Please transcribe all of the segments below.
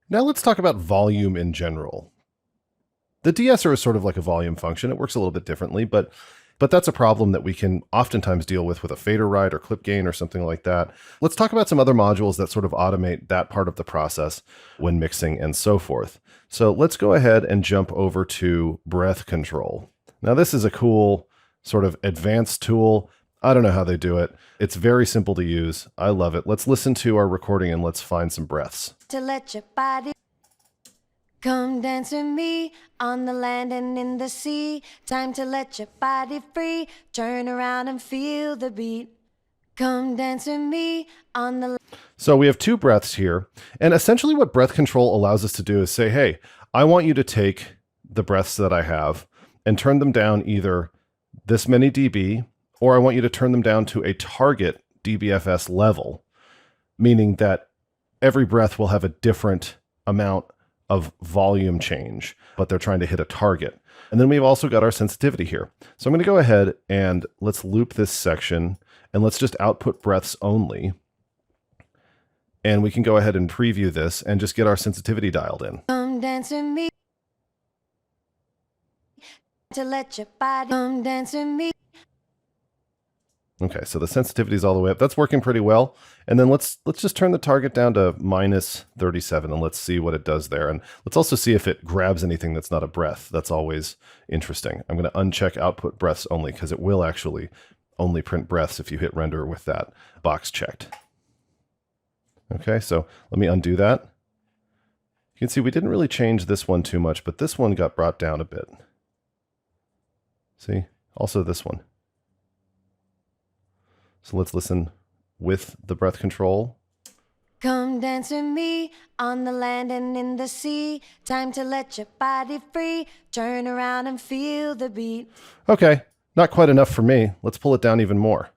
Now let's talk about volume in general. The de-esser is sort of like a volume function. It works a little bit differently, but that's a problem that we can oftentimes deal with a fader write or clip gain or something like that. Let's talk about some other modules that sort of automate that part of the process when mixing and so forth. So let's go ahead and jump over to breath control. Now this is a cool sort of advanced tool. I don't know how they do it. It's very simple to use. I love it. Let's listen to our recording and let's find some breaths. To let your body come dance with me on the land and in the sea. Time to let your body free. Turn around and feel the beat. Come dance with me on the... So we have two breaths here. And essentially what breath control allows us to do is say, hey, I want you to take the breaths that I have and turn them down either this many dB, or I want you to turn them down to a target dBFS level, meaning that every breath will have a different amount of volume change, but they're trying to hit a target. And then we've also got our sensitivity here. So I'm going to go ahead and let's loop this section and let's just output breaths only. And we can go ahead and preview this and just get our sensitivity dialed in. Come dance with me. To let your body come dance with me. Okay, so the sensitivity is all the way up. That's working pretty well. And then let's just turn the target down to -37 and let's see what it does there. And let's also see if it grabs anything that's not a breath. That's always interesting. I'm going to uncheck output breaths only because it will actually only print breaths if you hit render with that box checked. Okay, so let me undo that. You can see we didn't really change this one too much, but this one got brought down a bit. See? Also this one. So let's listen with the breath control. Come dance with me on the land and in the sea. Time to let your body free. Turn around and feel the beat. Okay, not quite enough for me. Let's pull it down even more.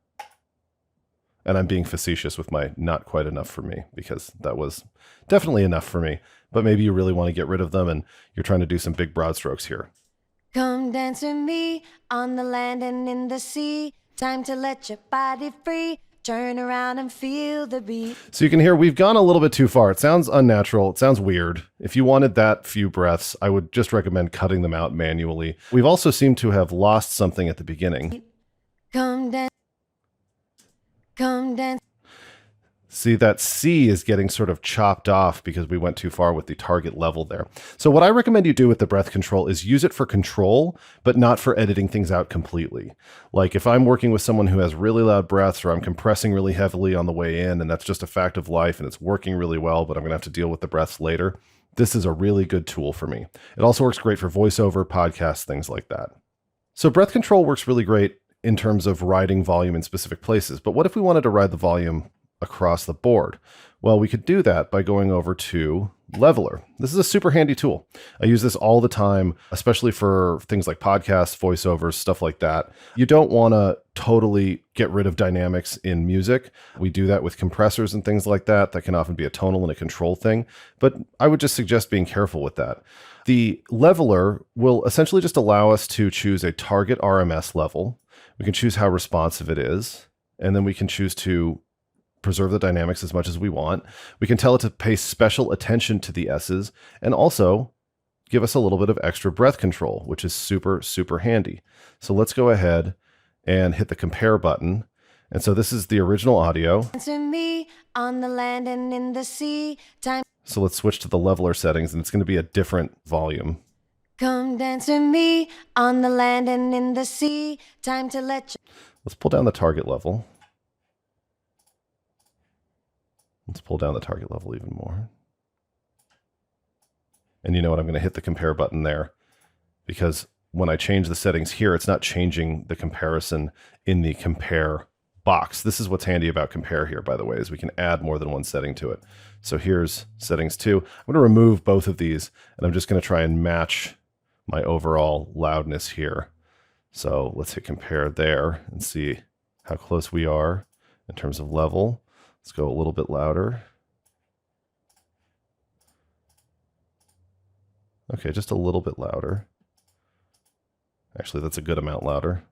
And I'm being facetious with my not quite enough for me because that was definitely enough for me. But maybe you really want to get rid of them and you're trying to do some big broad strokes here. Come dance with me on the land and in the sea. Time to let your body free. Turn around and feel the beat. So you can hear we've gone a little bit too far. It sounds unnatural. It sounds weird. If you wanted that few breaths, I would just recommend cutting them out manually. We've also seemed to have lost something at the beginning. Come dance. Come dance. See, that C is getting sort of chopped off because we went too far with the target level there. So what I recommend you do with the breath control is use it for control, but not for editing things out completely. Like if I'm working with someone who has really loud breaths or I'm compressing really heavily on the way in and that's just a fact of life and it's working really well, but I'm going to have to deal with the breaths later, this is a really good tool for me. It also works great for voiceover, podcasts, things like that. So breath control works really great in terms of riding volume in specific places. But what if we wanted to ride the volume across the board? Well, we could do that by going over to Leveler. This is a super handy tool. I use this all the time, especially for things like podcasts, voiceovers, stuff like that. You don't want to totally get rid of dynamics in music. We do that with compressors and things like that. That can often be a tonal and a control thing, but I would just suggest being careful with that. The leveler will essentially just allow us to choose a target RMS level. We can choose how responsive it is, and then we can choose to preserve the dynamics as much as we want. We can tell it to pay special attention to the S's and also give us a little bit of extra breath control, which is super, super handy. So let's go ahead and hit the compare button. And so this is the original audio. Dance with me on the land and in the sea. Time. So let's switch to the leveler settings and it's going to be a different volume. Come dance with me on the land and in the sea. Time to let you. Let's pull down the target level. Let's pull down the target level even more. And you know what? I'm going to hit the compare button there because when I change the settings here, it's not changing the comparison in the compare box. This is what's handy about compare here, by the way, is we can add more than one setting to it. So here's settings 2. I'm going to remove both of these and I'm just going to try and match my overall loudness here. So let's hit compare there and see how close we are in terms of level. Let's go a little bit louder. Okay, just a little bit louder. Actually, that's a good amount louder.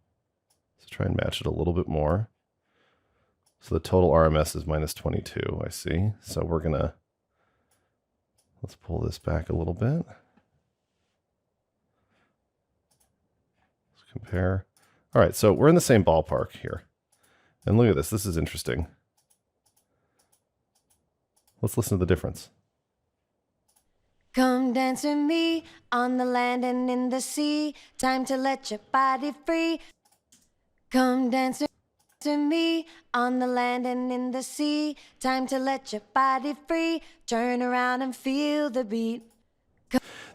Let's try and match it a little bit more. So the total RMS is -22, I see. So we're gonna Let's pull this back a little bit. Let's compare. All right, so we're in the same ballpark here. And look at this. This is interesting. Let's listen to the difference. Come dance with me on the land and in the sea. Time to let your body free. Come dance with me on the land and in the sea. Time to let your body free. Turn around and feel the beat.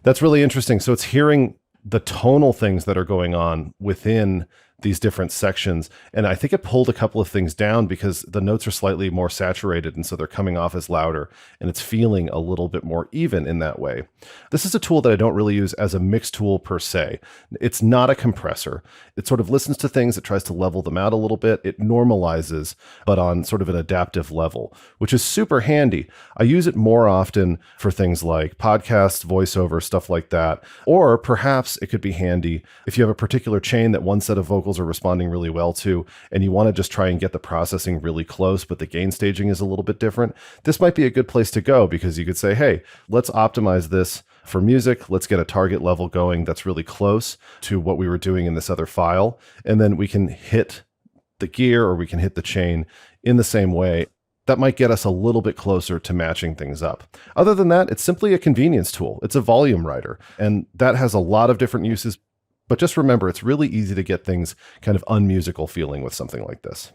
That's really interesting. So it's hearing the tonal things that are going on within these different sections. And I think it pulled a couple of things down because the notes are slightly more saturated. And so they're coming off as louder and it's feeling a little bit more even in that way. This is a tool that I don't really use as a mix tool per se. It's not a compressor. It sort of listens to things. It tries to level them out a little bit. It normalizes, but on sort of an adaptive level, which is super handy. I use it more often for things like podcasts, voiceover, stuff like that. Or perhaps it could be handy if you have a particular chain that one set of vocals are responding really well to, and you want to just try and get the processing really close, but the gain staging is a little bit different. This might be a good place to go because you could say, hey, let's optimize this for music. Let's get a target level going that's really close to what we were doing in this other file. And then we can hit the gear or we can hit the chain in the same way. That might get us a little bit closer to matching things up. Other than that, it's simply a convenience tool. It's a volume writer, and that has a lot of different uses. But just remember, it's really easy to get things kind of unmusical feeling with something like this.